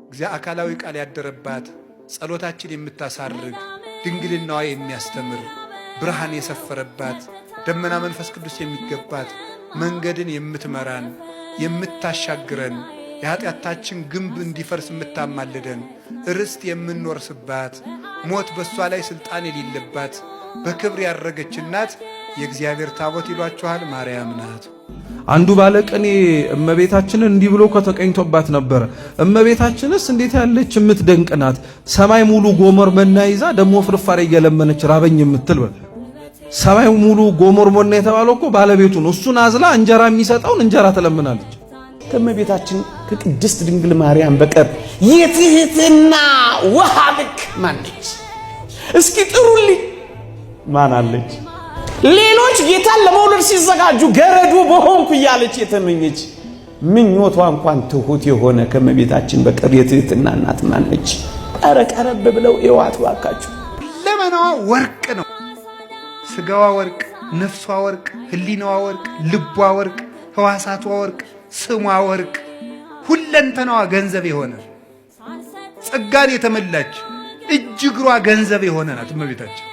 እግዚአ አካላዊ ቃል ያደረባት ጸሎታችን የምታሳርግ ድንግልናዋ የሚያስተምር ብርሃን የሰፈረባት ደመና መንፈስ ቅዱስ የሚገባት መንገድን የምትመራን የምታሻግረን የኃጢአታችን ግንብ እንዲፈርስ የምታማልደን ርስት የምንወርስባት ሞት በሷ ላይ ስልጣን የሌለባት በክብር ያረገች እናት የእግዚአብሔር ታቦት ይሏችኋል ማርያም ናት። አንዱ ባለቅኔ እመቤታችንን እንዲህ ብሎ ከተቀኝቶባት ነበር። እመቤታችንስ እንዴት ያለች የምትደንቅ ናት! ሰማይ ሙሉ ጎመር መና ይዛ ደሞ ፍርፋሬ እየለመነች ራበኝ የምትል በል። ሰማይ ሙሉ ጎመር መና የተባለው እኮ ባለቤቱ ነው። እሱን አዝላ እንጀራ የሚሰጠውን እንጀራ ትለምናለች። ከእመቤታችን ከቅድስት ድንግል ማርያም በቀር የትህትና ውሃ ልክ ማነች? እስኪ ጥሩልኝ። ማን አለች? ሌሎች ጌታን ለመውለድ ሲዘጋጁ ገረዱ በሆንኩ እያለች የተመኘች ምኞቷ እንኳን ትሁት የሆነ ከእመቤታችን በቀር የትህትና እናት ማነች? ኧረ ቀረብ ብለው እዋት ባካችሁ። ለመናዋ ወርቅ ነው። ስጋዋ ወርቅ፣ ነፍሷ ወርቅ፣ ህሊናዋ ወርቅ፣ ልቧ ወርቅ፣ ህዋሳቷ ወርቅ፣ ስሟ ወርቅ፣ ሁለንተናዋ ገንዘብ የሆነ ጸጋን የተመላች እጅ እግሯ ገንዘብ የሆነ ናት እመቤታችን።